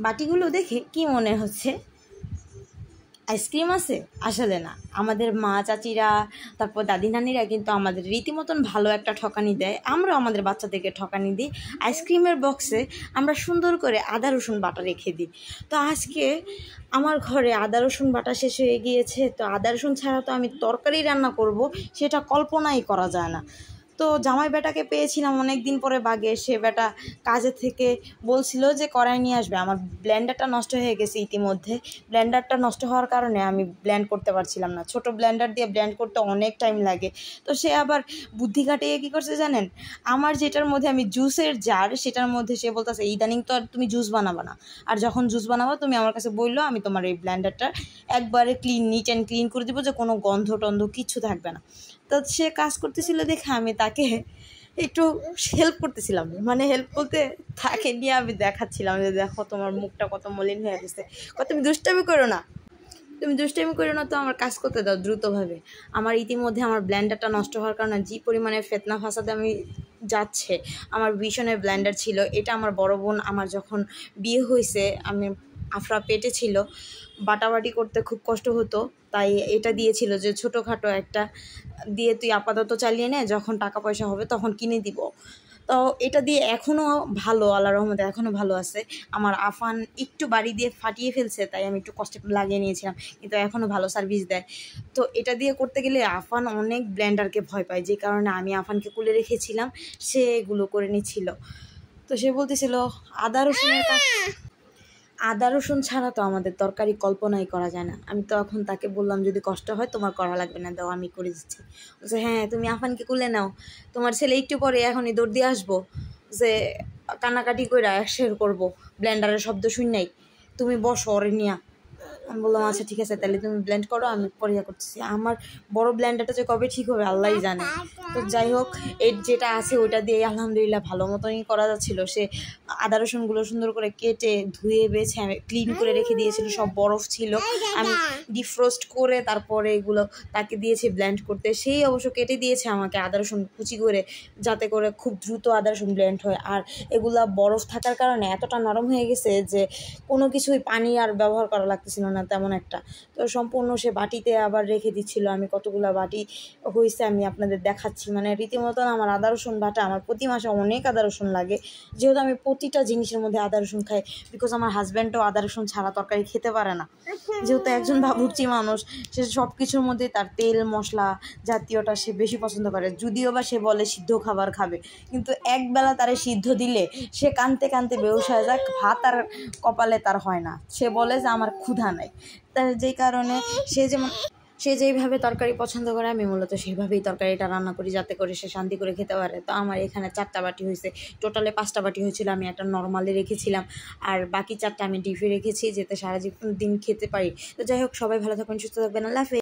বাটিগুলো দেখে কি মনে হচ্ছে আইসক্রিম আছে? আসলে না, আমাদের মা চাচিরা তারপর দাদি নানিরা কিন্তু আমাদের রীতিমতন ভালো একটা ঠকানি দেয়। আমরা আমাদের বাচ্চাদেরকে ঠকানি দিই। আইসক্রিমের বক্সে আমরা সুন্দর করে আদা রসুন বাটা রেখে দিই। তো আজকে আমার ঘরে আদা রসুন বাটা শেষ হয়ে গিয়েছে। তো আদা রসুন ছাড়া তো আমি তরকারি রান্না করব সেটা কল্পনাই করা যায় না। তো জামাই বেটাকে পেয়েছিলাম অনেক দিন পরে বাগে। সে বেটা কাজে থেকে বলছিল যে কড়াই নিয়ে আসবে। আমার ব্লেন্ডারটা নষ্ট হয়ে গেছে ইতিমধ্যে। ব্লেন্ডারটা নষ্ট হওয়ার কারণে আমি ব্লেন্ড করতে পারছিলাম না। ছোট ব্লেন্ডার দিয়ে ব্লেন্ড করতে অনেক টাইম লাগে। তো সে আবার বুদ্ধি খাটিয়ে কী করছে জানেন, আমার যেটার মধ্যে আমি জুসের জার সেটার মধ্যে সে বলতেছে ইদানিং তো আর তুমি জুস বানাবা না, আর যখন জুস বানাবো তুমি আমার কাছে বললো, আমি তোমার এই ব্লেন্ডারটা একবারে নিট অ্যান্ড ক্লিন করে দেবো, যে কোনো গন্ধ টন্ধ কিচ্ছু থাকবে না। তো সে কাজ করতেছিল দেখে আমি তাকে একটু হেল্প করতেছিলাম, মানে হেল্প বলতে তাকে নিয়ে আমি দেখাচ্ছিলাম যে দেখো তোমার মুখটা কত মলিন হয়ে গেছে, তুমি দুষ্টামি করো না, তুমি দুষ্টামি করো না, তো আমার কাজ করতে দাও দ্রুতভাবে। আমার ইতিমধ্যে আমার ব্লেন্ডারটা নষ্ট হওয়ার কারণে যে পরিমাণে ফেতনা ফাসাদে আমি যাচ্ছে। আমার ভীষণের ব্লেন্ডার ছিল, এটা আমার বড় বোন আমার যখন বিয়ে হয়েছে, আমি আফরা পেটে ছিল, বাটাবাটি করতে খুব কষ্ট হতো, তাই এটা দিয়েছিল যে ছোটোখাটো একটা দিয়ে তুই আপাতত চালিয়ে নে, যখন টাকা পয়সা হবে তখন কিনে দিব। তো এটা দিয়ে এখনও ভালো, আল্লাহর রহমতে এখনও ভালো আছে। আমার আফান একটু বাড়ি দিয়ে ফাটিয়ে ফেলছে, তাই আমি একটু কষ্টে লাগিয়ে নিয়েছিলাম, কিন্তু এখনও ভালো সার্ভিস দেয়। তো এটা দিয়ে করতে গেলে আফান অনেক ব্লেন্ডারকে ভয় পায়, যে কারণে আমি আফানকে কুলে রেখেছিলাম, সে এগুলো করে নিচ্ছিল। তো সে বলতেছিল আদা রসুন ছাড়া তো আমাদের তরকারি কল্পনাই করা যায় না। আমি তখন তাকে বললাম যদি কষ্ট হয় তোমার করা লাগবে না, দাও আমি করে দিচ্ছি। বলছে হ্যাঁ তুমি আফানকে কুলে নাও, তোমার ছেলে একটু পরে এখনই দৌড় দিয়ে আসবো, যে কান্নাকাটি করে একশের করবো, ব্লেন্ডারের শব্দ শুননাই, তুমি বসো ওরে নিয়া। আমি বললাম আচ্ছা ঠিক আছে, তাহলে তুমি ব্লেন্ড করো, আমি পরিয়া করতেছি। আমার বড় ব্লেন্ডারটা যে কবে ঠিক হবে আল্লাহই জানে। তো যাই হোক, এর যেটা আছে ওইটা দিয়ে আলহামদুলিল্লাহ ভালো মতনই করা যাচ্ছিলো। সে আদা রসুনগুলো সুন্দর করে কেটে ধুয়ে বেছে ক্লিন করে রেখে দিয়েছিল, সব বরফ ছিল, আমি ডিফ্রোস্ট করে তারপরে এগুলো তাকে দিয়েছি ব্লেন্ড করতে। সেই অবশ্য কেটে দিয়েছে আমাকে আদা রসুন কুচি করে, যাতে করে খুব দ্রুত আদা রসুন ব্লেন্ড হয়। আর এগুলা বরফ থাকার কারণে এতটা নরম হয়ে গেছে যে কোনো কিছুই পানি আর ব্যবহার করা লাগতেছিল না তেমন একটা। তো সম্পূর্ণ সে বাটিতে আবার রেখে দিচ্ছিল। আমি কতগুলো বাটি হয়েছে আমি আপনাদের দেখাচ্ছি। মানে রীতিমতন আমার আদা রসুন বাটা, আমার প্রতি মাসে অনেক আদা রসুন লাগে, যেহেতু আমি প্রতিটা জিনিসের মধ্যে আদা রসুন খাই। বিকজ আমার হাজব্যান্ডও আদা রসুন ছাড়া তরকারি খেতে পারে না, যেহেতু একজন বাবুর্চি মানুষ, সে সব কিছুর মধ্যে তার তেল মশলা জাতীয়টা সে বেশি পছন্দ করে। যদিও বা সে বলে সিদ্ধ খাবার খাবে, কিন্তু একবেলা তারে সিদ্ধ দিলে সে কানতে কানতে বেহুশ হয়ে যায়, ভাত আর কপালে তার হয় না, সে বলে যে আমার ক্ষুধা নাই। তার যেই কারণে সে যেইভাবে তরকারি পছন্দ করে আমি মূলত সেইভাবেই তরকারিটা রান্না করি, যাতে করে সে শান্তি করে খেতে পারে। তো আমার এখানে 4টা বাটি হয়েছে, টোটালে 5টা বাটি হয়েছিল। আমি একটা নর্মালে রেখেছিলাম, আর বাকি 4টা আমি ডিপে রেখেছি, যাতে সারা দিন খেতে পারি। তো যাই হোক, সবাই ভালো থাকবেন, সুস্থ থাকবেন, আল্লাহ হাফেজ।